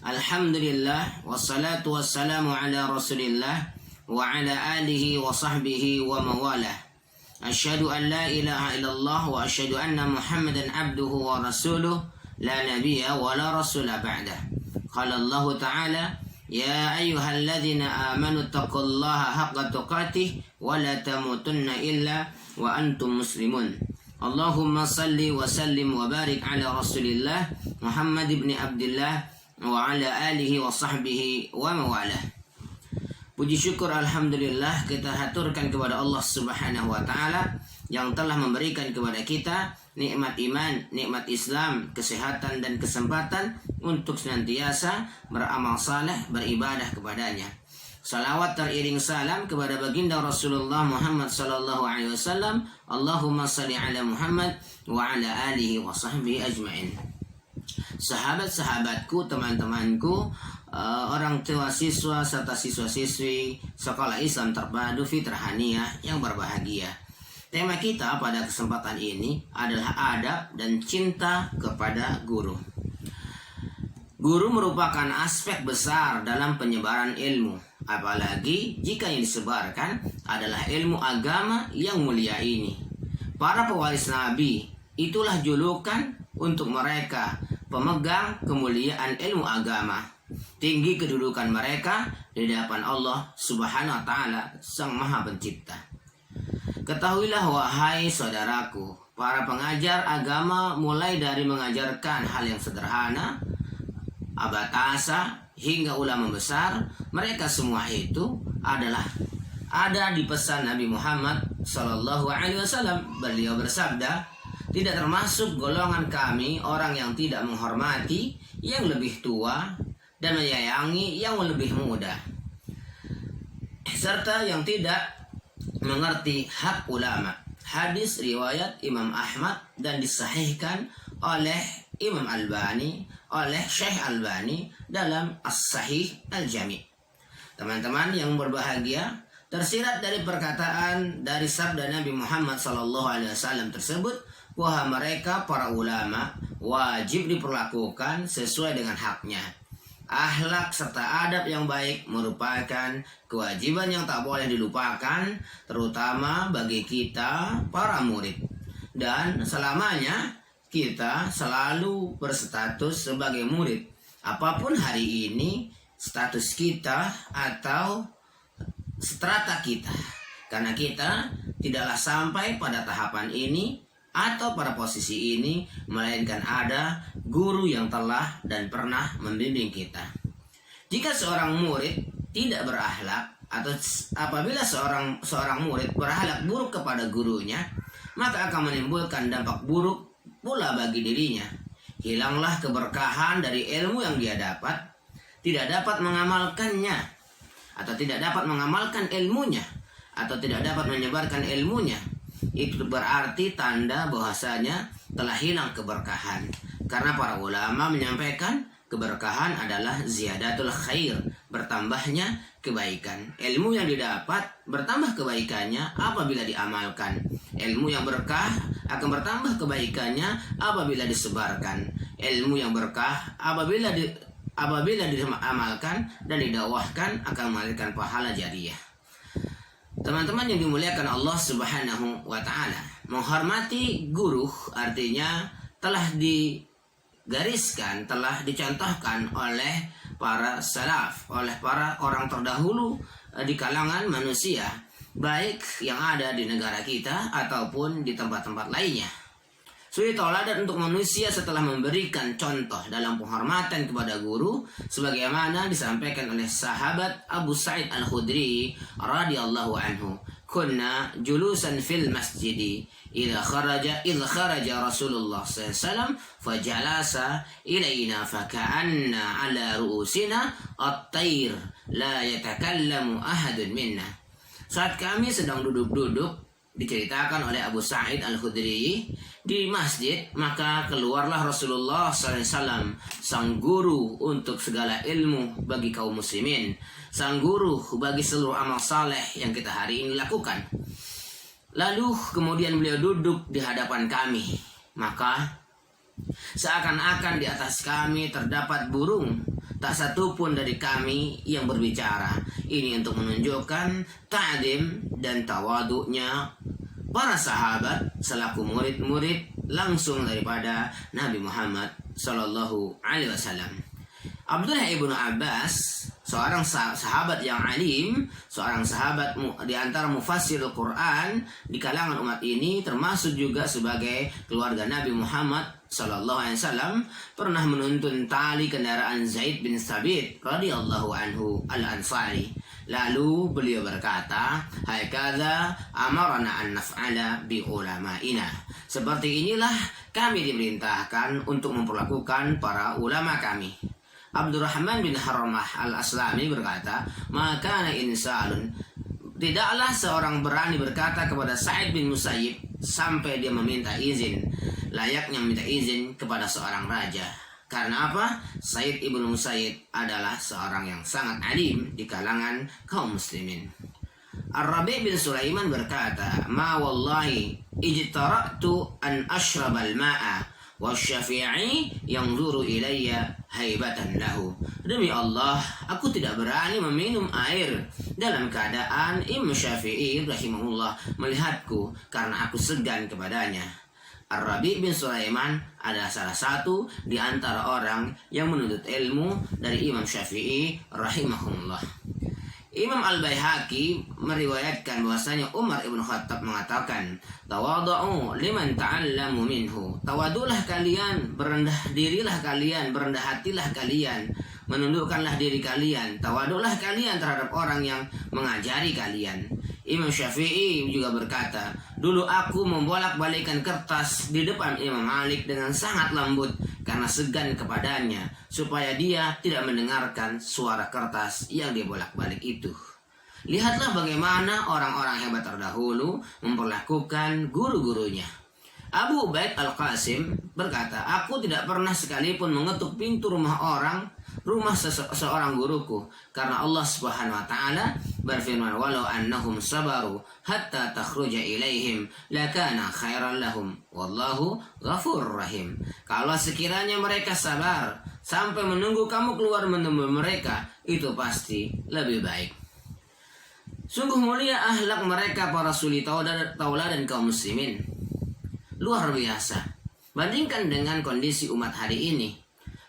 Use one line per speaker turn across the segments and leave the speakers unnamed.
Alhamdulillah, wassalatu wassalamu ala rasulillah wa ala alihi wa sahbihi wa mawalah. Asyhadu an la ilaha illallah wa asyhadu anna Muhammadan abduhu wa rasuluh la nabiyya wa la rasula ba'dah. Qala Allah Ta'ala, ya ayyuhalladzina amanu taqullaha haqqa tuqatih wa la tamutunna illa wa antum muslimun. Allahumma salli wa sallim wa barik ala rasulillah Muhammad ibn Abdullah wa ala alihi wa sahbihi wa mawalah. Puji syukur alhamdulillah kita haturkan kepada Allah Subhanahu wa taala yang telah memberikan kepada kita nikmat iman, nikmat Islam, kesehatan dan kesempatan untuk senantiasa beramal saleh, beribadah kepadanya. Salawat teriring salam kepada baginda Rasulullah Muhammad sallallahu alaihi wasallam. Allahumma salli ala Muhammad wa ala alihi wa sahbihi ajma'in. Sahabat-sahabatku, teman-temanku, orang tua siswa serta siswa-siswi Sekolah Islam Terpadu Fitrah Haniyah yang berbahagia. Tema kita pada kesempatan ini adalah adab dan cinta kepada guru. Guru merupakan aspek besar dalam penyebaran ilmu, apalagi jika yang disebarkan adalah ilmu agama yang mulia ini. Para pewaris Nabi, itulah julukan untuk mereka, pemegang kemuliaan ilmu agama. Tinggi kedudukan mereka di hadapan Allah Subhanahu wa taala, Sang Maha Pencipta. Ketahuilah wahai saudaraku, para pengajar agama mulai dari mengajarkan hal yang sederhana, abatasa hingga ulama besar, mereka semua itu adalah ada di pesan Nabi Muhammad sallallahu alaihi wasallam. Beliau bersabda, tidak termasuk golongan kami orang yang tidak menghormati yang lebih tua dan menyayangi yang lebih muda, serta yang tidak mengerti hak ulama. Hadis riwayat Imam Ahmad dan disahihkan oleh Imam Albani, oleh Syekh Albani dalam As-Sahih Al-Jami'. Teman-teman yang berbahagia, tersirat dari perkataan dari sabda Nabi Muhammad SAW tersebut, bahwa mereka para ulama wajib diperlakukan sesuai dengan haknya. Akhlak serta adab yang baik merupakan kewajiban yang tak boleh dilupakan, terutama bagi kita para murid. Dan selamanya kita selalu berstatus sebagai murid. Apapun hari ini status kita atau strata kita, karena kita tidaklah sampai pada tahapan ini atau pada posisi ini, melainkan ada guru yang telah dan pernah membimbing kita. Jika seorang murid tidak berakhlak, atau apabila seorang murid berakhlak buruk kepada gurunya, maka akan menimbulkan dampak buruk pula bagi dirinya. Hilanglah keberkahan dari ilmu yang dia dapat, tidak dapat mengamalkannya, atau tidak dapat mengamalkan ilmunya, atau tidak dapat menyebarkan ilmunya. Itu berarti tanda bahwasanya telah hilang keberkahan. Karena para ulama menyampaikan keberkahan adalah ziyadatul khair, bertambahnya kebaikan. Ilmu yang didapat bertambah kebaikannya apabila diamalkan. Ilmu yang berkah akan bertambah kebaikannya apabila disebarkan. Ilmu yang berkah apabila diamalkan dan didakwahkan akan melahirkan pahala jariyah. Teman-teman yang dimuliakan Allah Subhanahu wa taala, menghormati guru artinya telah digariskan, telah dicontohkan oleh para salaf, oleh para orang terdahulu di kalangan manusia, baik yang ada di negara kita ataupun di tempat-tempat lainnya. Suri tauladan untuk manusia setelah memberikan contoh dalam penghormatan kepada guru, sebagaimana disampaikan oleh sahabat Abu Sa'id Al-Khudri radhiyallahu anhu. Kunna julusan fil masjidi idza kharaja Rasulullah sallallahu alaihi wasallam fajalasa ilaina faka'anna ala ru'usina at-tayr la yatakallamu ahadun minna. Saat kami sedang duduk-duduk, diceritakan oleh Abu Sa'id Al-Khudri di masjid, maka keluarlah Rasulullah SAW, sang guru untuk segala ilmu bagi kaum muslimin, sang guru bagi seluruh amal saleh yang kita hari ini lakukan. Lalu kemudian beliau duduk di hadapan kami, maka seakan-akan di atas kami terdapat burung tak satu pun dari kami yang berbicara. Ini untuk menunjukkan ta'zim dan tawaduknya para sahabat selaku murid-murid langsung daripada Nabi Muhammad sallallahu alaihi wasallam. Abdullah ibnu Abbas, seorang sahabat yang alim, seorang sahabat di antara mufassirul Quran di kalangan umat ini, termasuk juga sebagai keluarga Nabi Muhammad sallallahu alaihi wasallam, pernah menuntun tali kendaraan Zaid bin Thabit radhiyallahu anhu al-Ansari. Lalu beliau berkata, "Hakadha amarna an naf'ala bi ulama'ina." Seperti inilah kami diperintahkan untuk memperlakukan para ulama kami. Abdurrahman bin Haramah al-Aslami berkata, "Maka insanun, tidaklah seorang berani berkata kepada Sa'id bin Musayyib sampai dia meminta izin, layaknya meminta izin kepada seorang raja." Karena apa? Sa'id ibnu Musayyib adalah seorang yang sangat alim di kalangan kaum muslimin. Ar-Rabi' bin Sulaiman berkata, "Ma wallahi ijtara'tu an ashrabal ma'a wa syafi'i yanzuru ilayya haibatan lahu." Demi Allah, aku tidak berani meminum air dalam keadaan Imam Syafi'i rahimahullah melihatku karena aku segan kepadanya. Ar-Rabi' bin Sulaiman adalah salah satu di antara orang yang menuntut ilmu dari Imam Syafi'i rahimahullah. Imam Al-Baihaqi meriwayatkan bahwasanya Umar ibn Khattab mengatakan, "Tawadhu liman ta'allamu minhu." Tawadulah kalian, berendah dirilah kalian, berendah hatilah kalian, menundukkanlah diri kalian, tawadulah kalian terhadap orang yang mengajari kalian. Imam Syafi'i juga berkata, "Dulu aku membolak-balikkan kertas di depan Imam Malik dengan sangat lembut karena segan kepadanya supaya dia tidak mendengarkan suara kertas yang dibolak-balik itu." Lihatlah bagaimana orang-orang hebat terdahulu memperlakukan guru-gurunya. Abu Ubaid Al-Qasim berkata, "Aku tidak pernah sekalipun mengetuk pintu rumah seorang guruku, karena Allah Subhanahu wa taala berfirman, walau annahum sabaru hatta takhruja ilaihim lakana khairan lahum wallahu ghafurur rahim." Kalau sekiranya mereka sabar sampai menunggu kamu keluar menemui mereka, itu pasti lebih baik. Sungguh mulia akhlak mereka para suli tauladan kaum muslimin. Luar biasa. Bandingkan dengan kondisi umat hari ini.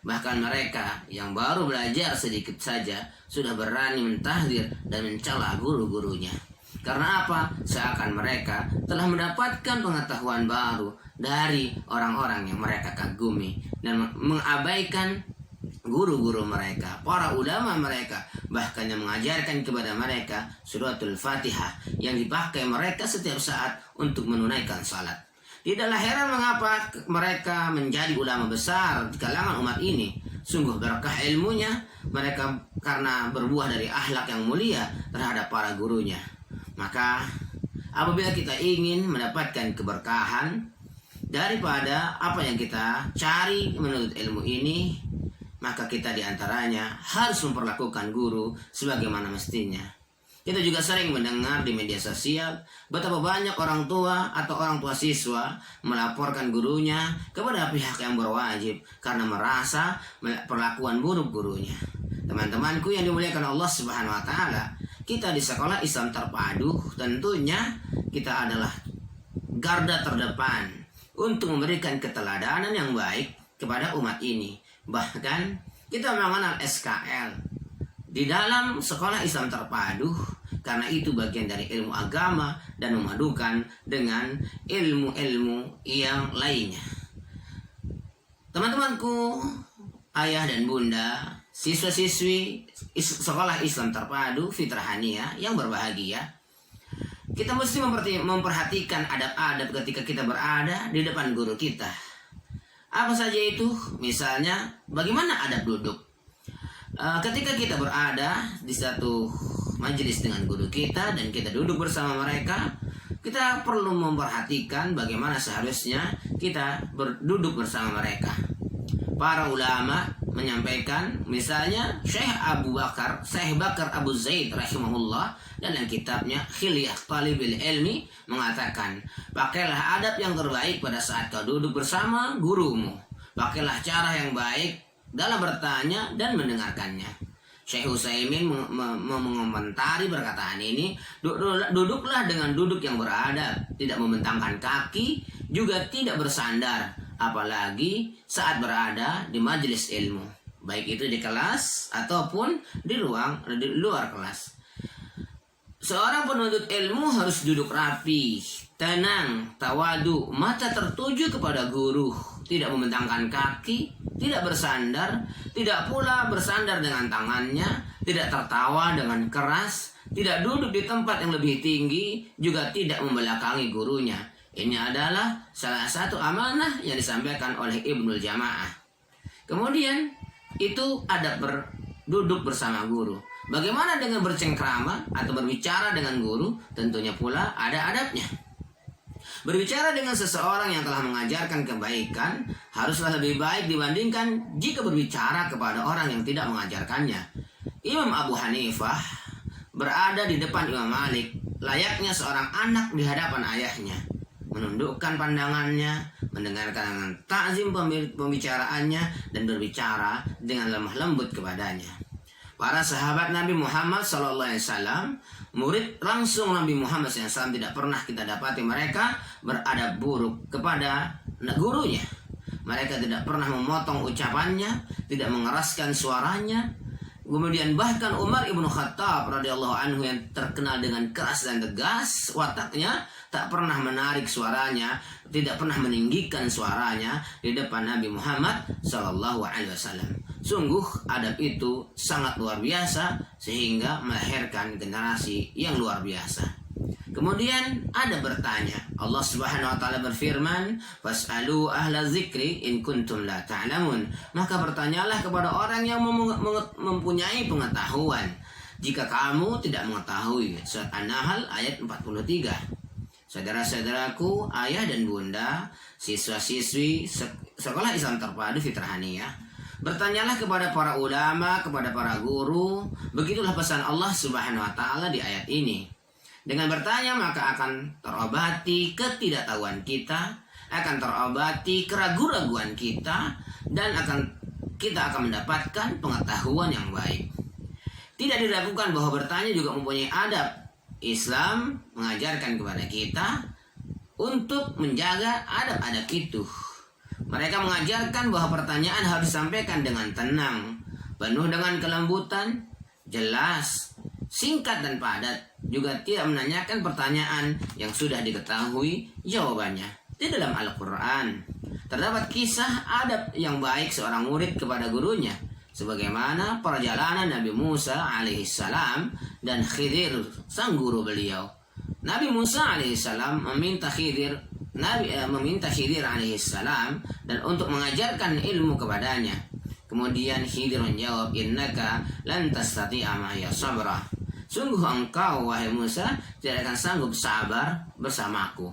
Bahkan mereka yang baru belajar sedikit saja sudah berani mentahdir dan mencela guru-gurunya. Karena apa? Seakan mereka telah mendapatkan pengetahuan baru dari orang-orang yang mereka kagumi dan mengabaikan guru-guru mereka, para ulama mereka, bahkan yang mengajarkan kepada mereka suratul Fatihah yang dipakai mereka setiap saat untuk menunaikan salat. Tidaklah heran mengapa mereka menjadi ulama besar di kalangan umat ini. Sungguh berkah ilmunya mereka karena berbuah dari akhlak yang mulia terhadap para gurunya. Maka apabila kita ingin mendapatkan keberkahan daripada apa yang kita cari menuntut ilmu ini, maka kita diantaranya harus memperlakukan guru sebagaimana mestinya. Kita juga sering mendengar di media sosial betapa banyak orang tua atau orang tua siswa melaporkan gurunya kepada pihak yang berwajib karena merasa perlakuan buruk gurunya. Teman-temanku yang dimuliakan Allah Subhanahu wa taala, kita di sekolah Islam Terpadu tentunya kita adalah garda terdepan untuk memberikan keteladanan yang baik kepada umat ini. Bahkan kita mengenal SKL di dalam sekolah Islam Terpadu karena itu bagian dari ilmu agama dan memadukan dengan ilmu-ilmu yang lainnya. Teman-temanku, ayah dan bunda, siswa-siswi sekolah Islam Terpadu Fitrahania yang berbahagia, kita mesti memperhatikan adab-adab ketika kita berada di depan guru kita. Apa saja itu? Misalnya, bagaimana adab duduk? Ketika kita berada di satu majelis dengan guru kita dan kita duduk bersama mereka, kita perlu memperhatikan bagaimana seharusnya kita duduk bersama mereka. Para ulama menyampaikan, misalnya Syekh Bakar Abu Zaid rahimahullah dalam kitabnya Khilyah Talibil Ilmi mengatakan, pakailah adab yang terbaik pada saat kau duduk bersama gurumu. Pakailah cara yang baik dalam bertanya dan mendengarkannya. Syekh Utsaimin mengomentari perkataan ini, duduklah dengan duduk yang beradab, tidak membentangkan kaki, juga tidak bersandar, apalagi saat berada di majelis ilmu, baik itu di kelas ataupun di luar kelas. Seorang penuntut ilmu harus duduk rapi, tenang, tawadu, mata tertuju kepada guru, tidak membentangkan kaki, tidak bersandar, tidak pula bersandar dengan tangannya, tidak tertawa dengan keras, tidak duduk di tempat yang lebih tinggi, juga tidak membelakangi gurunya. Ini adalah salah satu amanah yang disampaikan oleh Ibnul Jamaah. Kemudian itu adab duduk bersama guru. Bagaimana dengan bercengkrama atau berbicara dengan guru? Tentunya pula ada adabnya. Berbicara dengan seseorang yang telah mengajarkan kebaikan haruslah lebih baik dibandingkan jika berbicara kepada orang yang tidak mengajarkannya. Imam Abu Hanifah berada di depan Imam Malik layaknya seorang anak di hadapan ayahnya, menundukkan pandangannya, mendengarkan dengan takzim pembicaraannya, dan berbicara dengan lemah lembut kepadanya. Para sahabat Nabi Muhammad SAW, murid langsung Nabi Muhammad SAW, tidak pernah kita dapati mereka beradab buruk kepada gurunya. Mereka tidak pernah memotong ucapannya, tidak mengeraskan suaranya. Kemudian bahkan Umar ibnu Khattab radhiyallahu anhu yang terkenal dengan keras dan tegas wataknya, tak pernah menarik suaranya, tidak pernah meninggikan suaranya di depan Nabi Muhammad SAW. Sungguh adab itu sangat luar biasa sehingga melahirkan generasi yang luar biasa. Kemudian ada bertanya. Allah Subhanahu wa taala berfirman, "Fas'alu ahla dzikri in kuntum la ta'lamun." Maka bertanyalah kepada orang yang mempunyai pengetahuan jika kamu tidak mengetahui. Surat An-Nahl ayat 43. Saudara-saudaraku, ayah dan bunda, siswa-siswi sekolah Islam terpadu Fitrahania, bertanyalah kepada para ulama, kepada para guru. Begitulah pesan Allah Subhanahu wa taala di ayat ini. Dengan bertanya maka akan terobati ketidaktahuan kita, akan terobati keraguan-raguan kita, dan kita akan mendapatkan pengetahuan yang baik. Tidak diragukan bahwa bertanya juga mempunyai adab. Islam mengajarkan kepada kita untuk menjaga adab-adab itu. Mereka mengajarkan bahwa pertanyaan harus disampaikan dengan tenang, penuh dengan kelembutan, jelas, singkat dan padat. Juga tidak menanyakan pertanyaan yang sudah diketahui jawabannya. Di dalam Al-Quran terdapat kisah adab yang baik seorang murid kepada gurunya, sebagaimana perjalanan Nabi Musa alaihissalam dan Khidir sang guru beliau. Nabi Musa alaihissalam meminta Khidir alaihissalam dan untuk mengajarkan ilmu kepadanya. Kemudian Khidir menjawab, "Innaka lan tastati'a ma'iya sabra." Sungguh engkau wahai Musa tidak akan sanggup sabar bersamaku.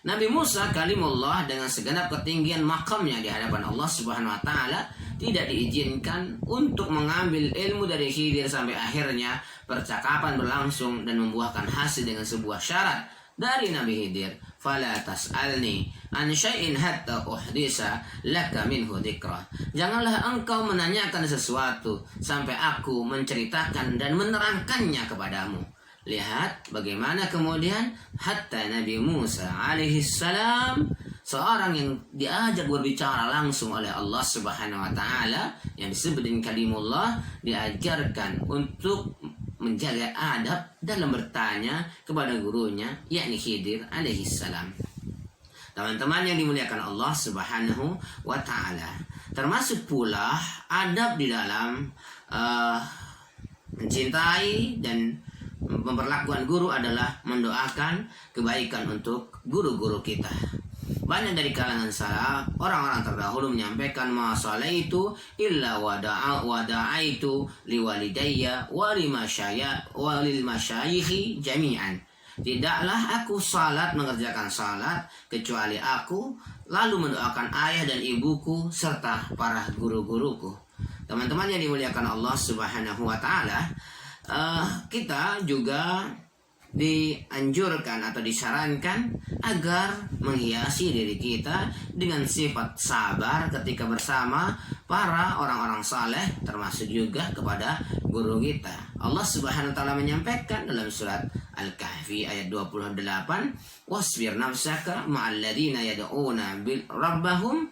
Nabi Musa kalimullah dengan segenap ketinggian makamnya di hadapan Allah Subhanahu wa taala tidak diizinkan untuk mengambil ilmu dari Khidir sampai akhirnya percakapan berlangsung dan membuahkan hasil dengan sebuah syarat dari Nabi Khidir, "Fala tas'alni an syai'in hatta uhdisa laka minhu dzikra." Janganlah engkau menanyakan sesuatu sampai aku menceritakan dan menerangkannya kepadamu. Lihat bagaimana kemudian hatta Nabi Musa alaihissalam, seorang yang diajak berbicara langsung oleh Allah Subhanahu wa taala yang disebut dengan kalimullah, diajarkan untuk menjaga adab dalam bertanya kepada gurunya, yakni Khidir alaihissalam. Teman-teman yang dimuliakan Allah Subhanahu wa taala, termasuk pula adab di dalam mencintai dan pemberlakuan guru adalah mendoakan kebaikan untuk guru-guru kita. Banyak dari kalangan salaf, orang-orang terdahulu menyampaikan masalah itu illa wada'aitu liwalidayya walil masyayikhi jami'an. Tidaklah aku salat, mengerjakan salat kecuali aku lalu mendoakan ayah dan ibuku serta para guru-guruku. Teman-teman yang dimuliakan Allah Subhanahu wa taala, kita juga dianjurkan atau disarankan agar menghiasi diri kita dengan sifat sabar ketika bersama para orang-orang saleh, termasuk juga kepada guru kita. Allah Subhanahu wa taala menyampaikan dalam surat Al-Kahfi ayat 28, "Wasbir nafsaka ma'al ladzina yad'una rabbahum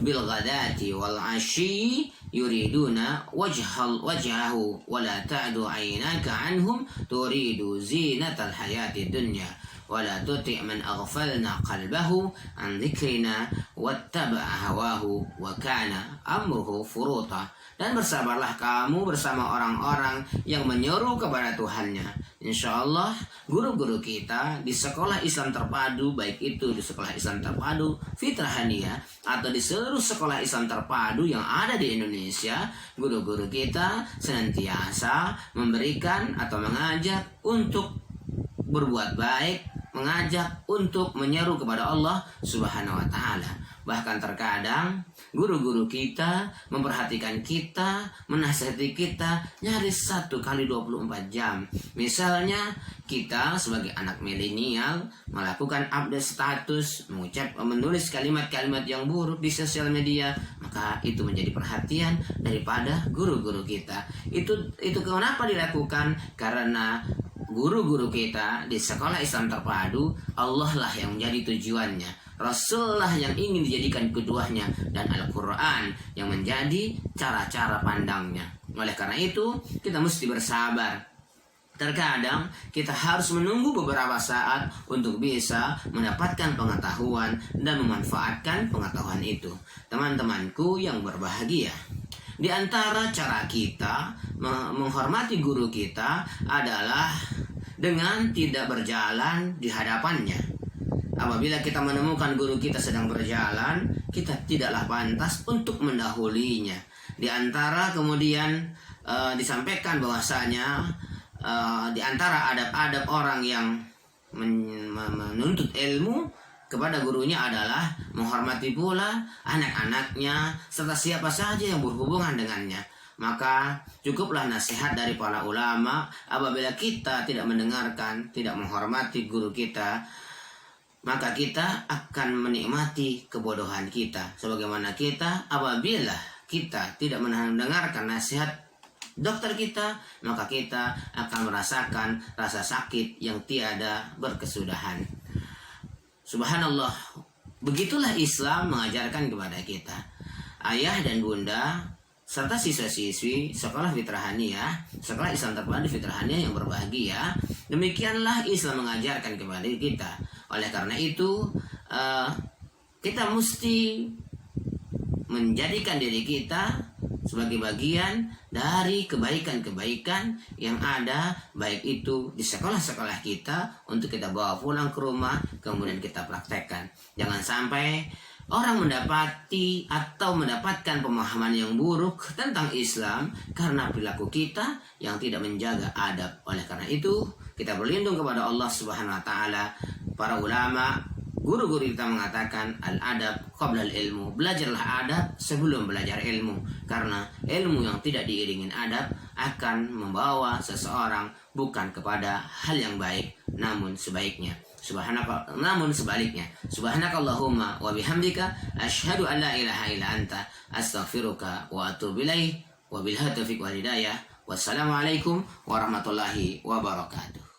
bil ghadati wal 'ashyi yuriduna wajhahu wa la ta'du 'ainaka 'anhum turidu zinatal hayatid dunya wa la tuti' man aghfalna qalbahu an dzikrina wattaba'a hawahu wa kana amruhu furuta." Dan bersabarlah kamu bersama orang-orang yang menyeru kepada Tuhannya. Insya Allah guru-guru kita di sekolah Islam terpadu, baik itu di sekolah Islam terpadu Fitrahania atau di seluruh sekolah Islam terpadu yang ada di Indonesia, guru-guru kita senantiasa memberikan atau mengajak untuk berbuat baik, mengajak untuk menyeru kepada Allah Subhanahu wa taala. Bahkan terkadang guru-guru kita memperhatikan kita, menasihati kita nyaris 1 kali 24 jam. Misalnya kita sebagai anak milenial melakukan update status, menulis kalimat-kalimat yang buruk di sosial media, maka itu menjadi perhatian daripada guru-guru kita. Itu kenapa dilakukan? Karena guru-guru kita di sekolah Islam terpadu, Allah lah yang menjadi tujuannya, Rasulullah yang ingin dijadikan keduanya, dan Al-Quran yang menjadi cara-cara pandangnya. Oleh karena itu kita mesti bersabar. Terkadang kita harus menunggu beberapa saat untuk bisa mendapatkan pengetahuan dan memanfaatkan pengetahuan itu. Teman-temanku yang berbahagia, di antara cara kita menghormati guru kita adalah dengan tidak berjalan di hadapannya. Apabila kita menemukan guru kita sedang berjalan, kita tidaklah pantas untuk mendahulinya. Di antara kemudian disampaikan bahwasanya di antara adab-adab orang yang menuntut ilmu kepada gurunya adalah menghormati pula anak-anaknya serta siapa saja yang berhubungan dengannya. Maka cukuplah nasihat dari para ulama. Apabila kita tidak mendengarkan, tidak menghormati guru kita, maka kita akan menikmati kebodohan kita. Sebagaimana kita apabila kita tidak mendengarkan nasihat dokter kita, maka kita akan merasakan rasa sakit yang tiada berkesudahan. Subhanallah, begitulah Islam mengajarkan kepada kita. Ayah dan bunda serta siswa-siswi sekolah Fitrahania, sekolah Islam terpadu Fitrahania yang berbahagia, demikianlah Islam mengajarkan kepada kita. Oleh karena itu kita mesti menjadikan diri kita sebagai bagian dari kebaikan-kebaikan yang ada, baik itu di sekolah-sekolah kita untuk kita bawa pulang ke rumah, kemudian kita praktekkan. Jangan sampai orang mendapati atau mendapatkan pemahaman yang buruk tentang Islam karena perilaku kita yang tidak menjaga adab. Oleh karena itu kita berlindung kepada Allah Subhanahu wa taala. Para ulama, guru-guru kita mengatakan al-adab qabla al-ilmu. Belajarlah adab sebelum belajar ilmu, karena ilmu yang tidak diiringin adab akan membawa seseorang bukan kepada hal yang baik, namun sebaliknya. Sebaliknya. Subhanakallahumma wa bihamdika asyhadu an la ilaha illa anta astaghfiruka wa atubu ilaik. Wabillahi taufiq wal hidayah. Wassalamualaikum warahmatullahi wabarakatuh.